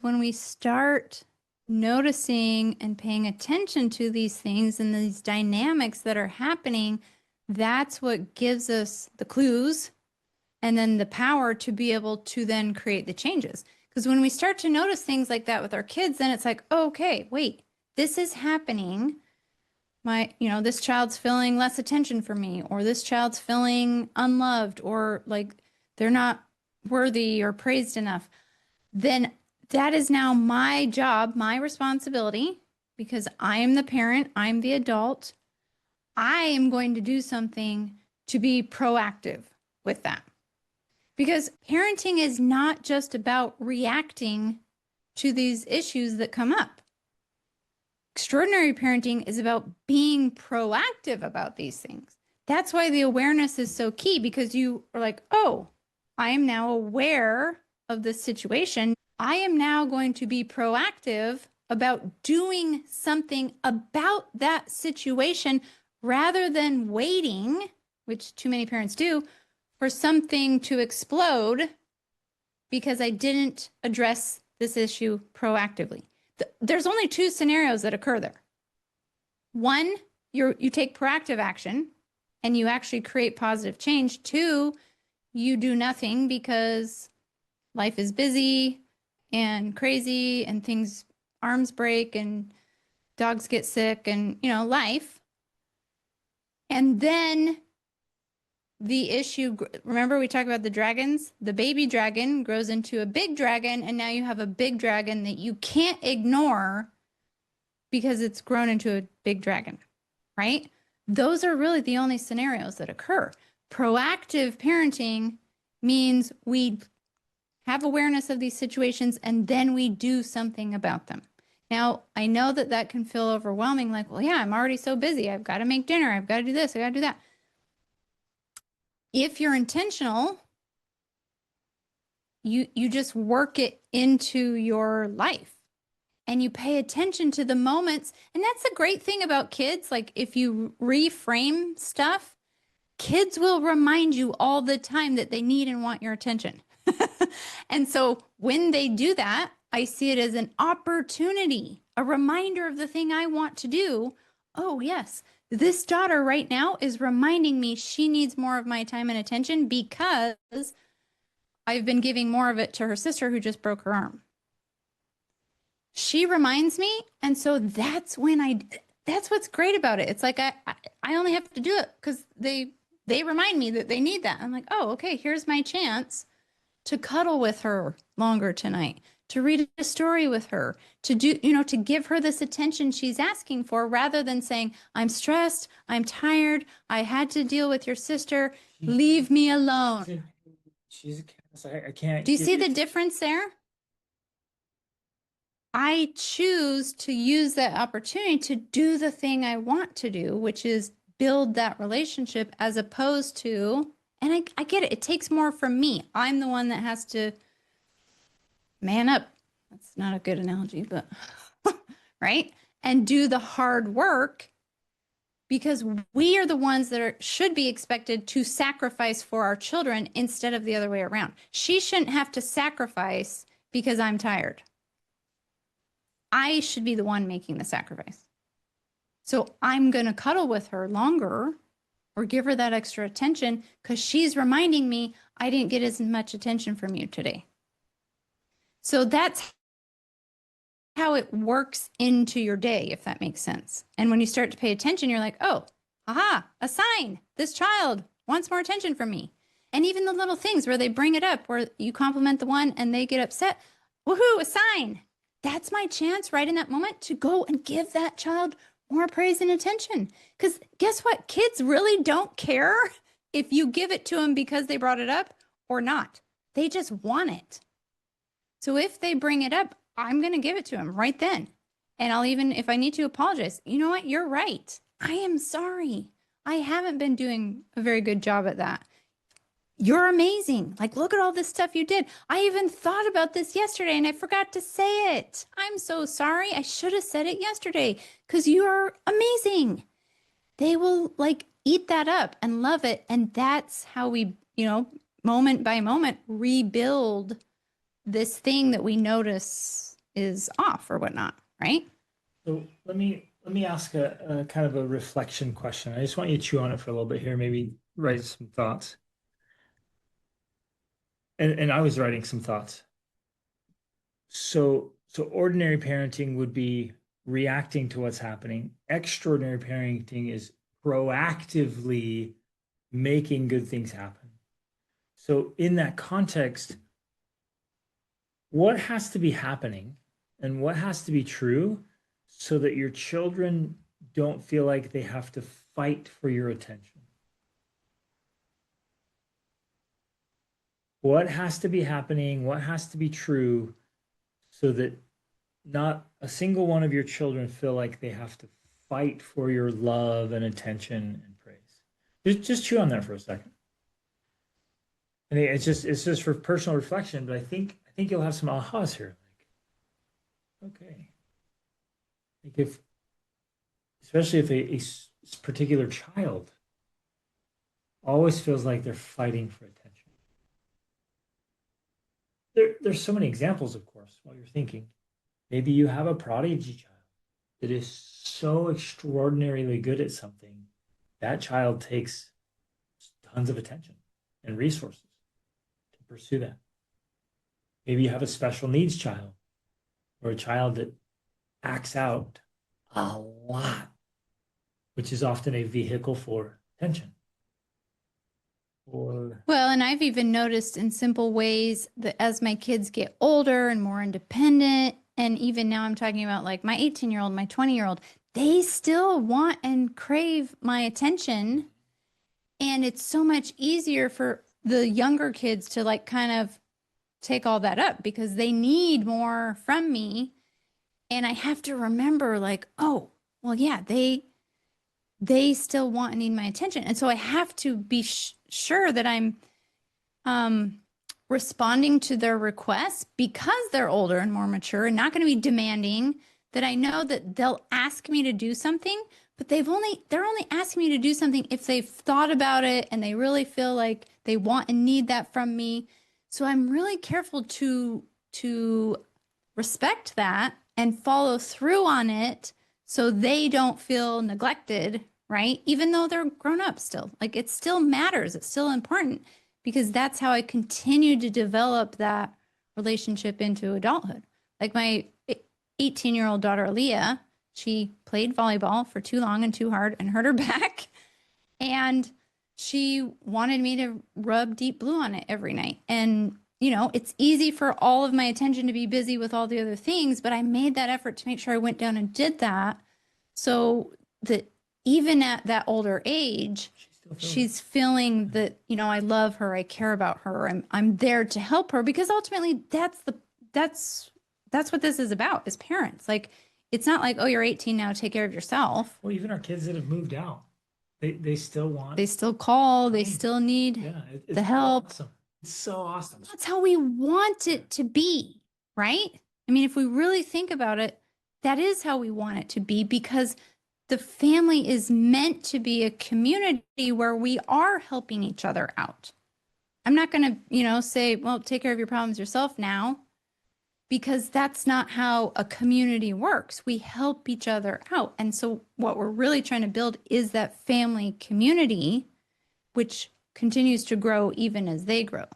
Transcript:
When we start noticing and paying attention to these things and these dynamics that are happening, that's what gives us the clues and then the power to be able to then create the changes. Because when we start to notice things like that with our kids, then it's like, oh, okay, wait, this is happening. This child's feeling less attention from me, or this child's feeling unloved, or like they're not worthy or praised enough. Then that is now my job, my responsibility, because I am the parent, I'm the adult. I am going to do something to be proactive with that. Because parenting is not just about reacting to these issues that come up. Extraordinary parenting is about being proactive about these things. That's why the awareness is so key, because you are like, oh, I am now aware of this situation. I am now going to be proactive about doing something about that situation rather than waiting, which too many parents do, for something to explode because I didn't address this issue proactively. There's only two scenarios that occur there. One, you take proactive action and you actually create positive change. Two, you do nothing because life is busy and crazy and arms break and dogs get sick and, life. And then the issue, remember we talked about the dragons? The baby dragon grows into a big dragon, and now you have a big dragon that you can't ignore because it's grown into a big dragon, right? Those are really the only scenarios that occur. Proactive parenting means we have awareness of these situations and then we do something about them. Now, I know that that can feel overwhelming, like, well, yeah, I'm already so busy. I've got to make dinner. I've got to do this. I got to do that. If you're intentional, you just work it into your life and you pay attention to the moments. And that's the great thing about kids. Like if you reframe stuff, kids will remind you all the time that they need and want your attention. And so when they do that, I see it as an opportunity, a reminder of the thing I want to do. Oh, yes, this daughter right now is reminding me she needs more of my time and attention because I've been giving more of it to her sister who just broke her arm. She reminds me. And so that's what's great about it. It's like I only have to do it because they remind me that they need that. I'm like, oh, okay, here's my chance to cuddle with her longer tonight, to read a story with her, to do, to give her this attention she's asking for, rather than saying, I'm stressed, I'm tired, I had to deal with your sister, leave me alone. She's a cat, so I can't. Do you see the difference there? I choose to use that opportunity to do the thing I want to do, which is build that relationship, as opposed to, and I get it, it takes more from me. I'm the one that has to man up. That's not a good analogy, but right? And do the hard work, because we are the ones that should be expected to sacrifice for our children instead of the other way around. She shouldn't have to sacrifice because I'm tired. I should be the one making the sacrifice. So I'm going to cuddle with her longer or give her that extra attention because she's reminding me I didn't get as much attention from you today. So that's how it works into your day, if that makes sense. And when you start to pay attention, you're like, oh, aha, a sign. This child wants more attention from me. And even the little things where they bring it up, where you compliment the one and they get upset. Woohoo, a sign. That's my chance right in that moment to go and give that child more praise and attention. Because guess what? Kids really don't care if you give it to them because they brought it up or not. They just want it. So if they bring it up, I'm going to give it to them right then. And I'll even, if I need to, apologize. You know what? You're right. I am sorry. I haven't been doing a very good job at that. You're amazing. Like, look at all this stuff you did. I even thought about this yesterday and I forgot to say it. I'm so sorry. I should have said it yesterday because you are amazing. They will like eat that up and love it. And that's how we, moment by moment, rebuild this thing that we notice is off or whatnot, right? So let me ask a kind of a reflection question. I just want you to chew on it for a little bit here, maybe write some thoughts. And I was writing some thoughts. So ordinary parenting would be reacting to what's happening. Extraordinary parenting is proactively making good things happen. So in that context, what has to be happening and what has to be true so that your children don't feel like they have to fight for your attention? What has to be happening? What has to be true so that not a single one of your children feel like they have to fight for your love and attention and praise? Just chew on that for a second. I mean, it's just for personal reflection, but I think you'll have some ahas here. Like, okay, like if especially if a particular child always feels like they're fighting for attention. There's so many examples, of course, while you're thinking. Maybe you have a prodigy child that is so extraordinarily good at something, that child takes tons of attention and resources to pursue that. Maybe you have a special needs child or a child that acts out a lot, which is often a vehicle for attention. Or Well, and I've even noticed in simple ways that as my kids get older and more independent, and even now I'm talking about like my 18-year-old, my 20-year-old, they still want and crave my attention. And it's so much easier for the younger kids to like kind of take all that up because they need more from me. And I have to remember like, oh, well, yeah, they still want and need my attention. And so I have to be sure that I'm responding to their requests because they're older and more mature and not going to be demanding, that I know that they'll ask me to do something, but they're only asking me to do something if they've thought about it and they really feel like they want and need that from me. So I'm really careful to respect that and follow through on it so they don't feel neglected, right? Even though they're grown up still. Like it still matters. It's still important because that's how I continue to develop that relationship into adulthood. Like my 18-year-old daughter, Aaliyah, she played volleyball for too long and too hard and hurt her back. And she wanted me to rub Deep Blue on it every night. And, you know, it's easy for all of my attention to be busy with all the other things, but I made that effort to make sure I went down and did that so that even at that older age, she's feeling that, you know, I love her, I care about her, I'm there to help her because ultimately that's what this is about as parents. Like it's not like, oh, you're 18 now, take care of yourself. well, even our kids that have moved out, they still want. They still call, they still need Yeah, it's the help. awesome. It's so awesome. That's how we want it to be, right? I mean, if we really think about it, that is how we want it to be because the family is meant to be a community where we are helping each other out. I'm not going to, you know, say, well, take care of your problems yourself now, because that's not how a community works. We help each other out. And so what we're really trying to build is that family community, which continues to grow even as they grow.